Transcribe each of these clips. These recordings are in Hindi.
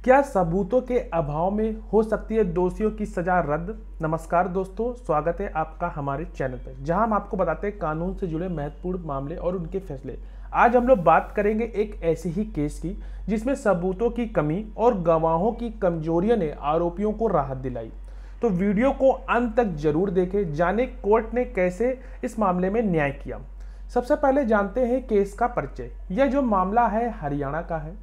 क्या सबूतों के अभाव में हो सकती है दोषियों की सजा रद्द? नमस्कार दोस्तों, स्वागत है आपका हमारे चैनल पर, जहां हम आपको बताते हैं कानून से जुड़े महत्वपूर्ण मामले और उनके फैसले। आज हम लोग बात करेंगे एक ऐसे ही केस की जिसमें सबूतों की कमी और गवाहों की कमजोरियों ने आरोपियों को राहत दिलाई। तो वीडियो को अंत तक जरूर देखें, जाने कोर्ट ने कैसे इस मामले में न्याय किया। सबसे पहले जानते हैं केस का परिचय। यह जो मामला है हरियाणा का है,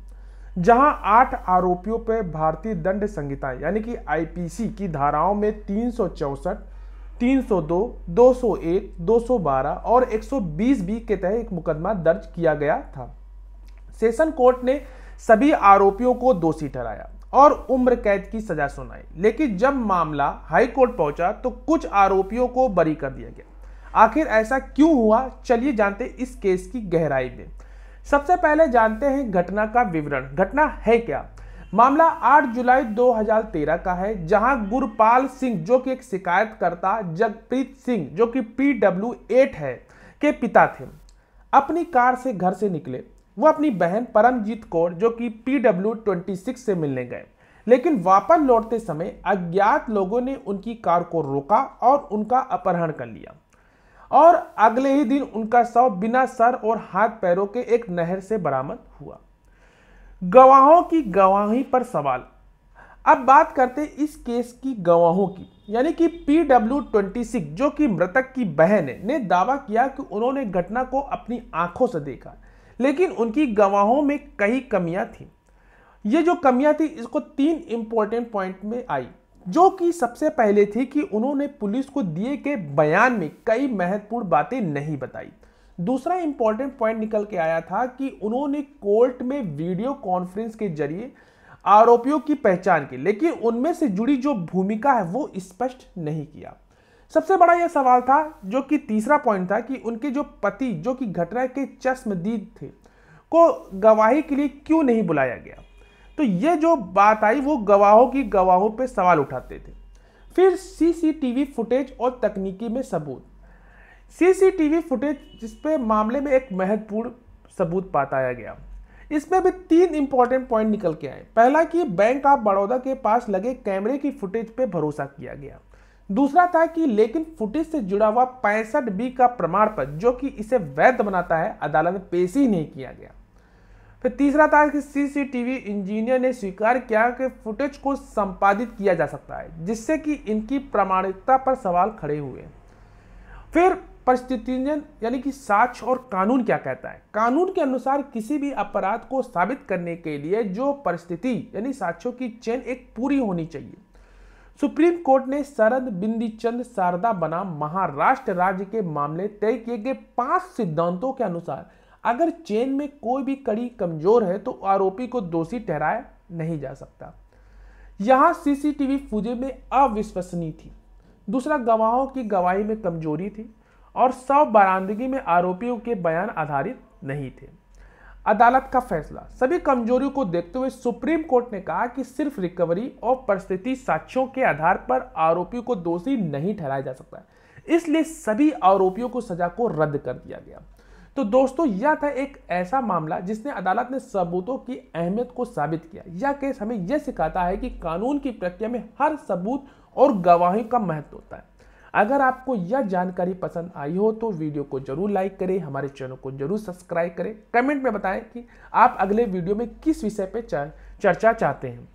जहां 8 आरोपियों पर भारतीय दंड संहिता यानी कि आईपीसी की धाराओं में 364, 302, 201, 212 और 120 बी के तहत एक मुकदमा दर्ज किया गया था। सेशन कोर्ट ने सभी आरोपियों को दोषी ठहराया और उम्र कैद की सजा सुनाई, लेकिन जब मामला हाई कोर्ट पहुंचा तो कुछ आरोपियों को बरी कर दिया गया। आखिर ऐसा क्यों हुआ, चलिए जानते इस केस की गहराई में। सबसे पहले जानते हैं घटना का विवरण। घटना है क्या? मामला 8 जुलाई 2013 का है, जहां गुरपाल सिंह जो कि एक शिकायतकर्ता जगप्रीत सिंह जो कि PW8 है के पिता थे, अपनी कार से घर से निकले। वो अपनी बहन परमजीत कौर जो कि PW26 से मिलने गए, लेकिन वापस लौटते समय अज्ञात लोगों ने उनकी कार को रोका और उनका अपहरण कर लिया और अगले ही दिन उनका शव बिना सर और हाथ पैरों के एक नहर से बरामद हुआ। गवाहों की गवाही पर सवाल। अब बात करते हैं इस केस की गवाहों की, यानी कि PW26 जो कि मृतक की बहन है, ने दावा किया कि उन्होंने घटना को अपनी आंखों से देखा, लेकिन उनकी गवाहों में कई कमियां थी। ये जो कमियां थी इसको 3 इंपॉर्टेंट पॉइंट में आई, जो कि सबसे पहले थी कि उन्होंने पुलिस को दिए गए बयान में कई महत्वपूर्ण बातें नहीं बताई। दूसरा इंपॉर्टेंट पॉइंट निकल के आया था कि उन्होंने कोर्ट में वीडियो कॉन्फ्रेंस के जरिए आरोपियों की पहचान की, लेकिन उनमें से जुड़ी जो भूमिका है वो स्पष्ट नहीं किया। सबसे बड़ा यह सवाल था, जो कि तीसरा पॉइंट था, कि उनके जो पति जो कि घटना के चश्मदीद थे को गवाही के लिए क्यों नहीं बुलाया गया। तो ये जो बात आई वो गवाहों पे सवाल उठाते थे। फिर सीसीटीवी फुटेज और तकनीकी में सबूत। सीसीटीवी फुटेज जिस पे मामले में एक महत्वपूर्ण सबूत पाया गया, इसमें भी 3 इंपॉर्टेंट पॉइंट निकल के आए। पहला कि बैंक ऑफ बड़ौदा के पास लगे कैमरे की फुटेज पे भरोसा किया गया। दूसरा था कि लेकिन फुटेज से जुड़ा हुआ 65B का प्रमाण पत्र जो कि इसे वैध बनाता है, अदालत में पेश ही नहीं किया गया। फिर तीसरा था कि सीसीटीवी इंजीनियर ने स्वीकार किया कि फुटेज को संपादित किया जा सकता है, जिससे कि इनकी प्रामाणिकता पर सवाल खड़े हुए। फिर परिस्थितिजन यानी कि साक्ष्य और कानून क्या कहता है। कानून के अनुसार किसी भी अपराध को साबित करने के लिए जो परिस्थिति यानी साक्ष्यों की चेन एक पूरी होनी चाहिए। सुप्रीम कोर्ट ने शरद बिंदीचंद शारदा बनाम महाराष्ट्र राज्य के मामले तय किए गए 5 सिद्धांतों के अनुसार अगर चेन में कोई भी कड़ी कमजोर है तो आरोपी को दोषी ठहराया नहीं जा सकता। यहां सीसीटीवी फुटेज में अविश्वसनीय थी। दूसरा, गवाहों की गवाही में कमजोरी थी और शव बरामदगी में आरोपियों के बयान आधारित नहीं थे। अदालत का फैसला। सभी कमजोरियों को देखते हुए सुप्रीम कोर्ट ने कहा कि सिर्फ रिकवरी और परिस्थिति साक्ष्यों के आधार पर आरोपियों को दोषी नहीं ठहराया जा सकता, इसलिए सभी आरोपियों को सजा को रद्द कर दिया गया। तो दोस्तों, यह था एक ऐसा मामला जिसने अदालत ने सबूतों की अहमियत को साबित किया। यह केस हमें यह सिखाता है कि कानून की प्रक्रिया में हर सबूत और गवाही का महत्व होता है। अगर आपको यह जानकारी पसंद आई हो तो वीडियो को जरूर लाइक करें, हमारे चैनल को जरूर सब्सक्राइब करें, कमेंट में बताएं कि आप अगले वीडियो में किस विषय पर चर्चा चाहते हैं।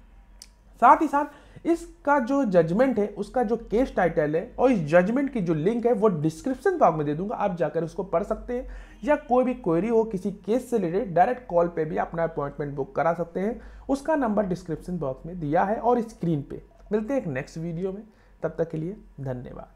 साथ ही साथ इसका जो जजमेंट है, उसका जो केस टाइटल है और इस जजमेंट की जो लिंक है वो डिस्क्रिप्शन बॉक्स में दे दूंगा, आप जाकर उसको पढ़ सकते हैं। या कोई भी क्वेरी हो किसी केस से रिलेटेड, डायरेक्ट कॉल पे भी अपना अपॉइंटमेंट बुक करा सकते हैं। उसका नंबर डिस्क्रिप्शन बॉक्स में दिया है और स्क्रीन पे। मिलते हैं एक नेक्स्ट वीडियो में, तब तक के लिए धन्यवाद।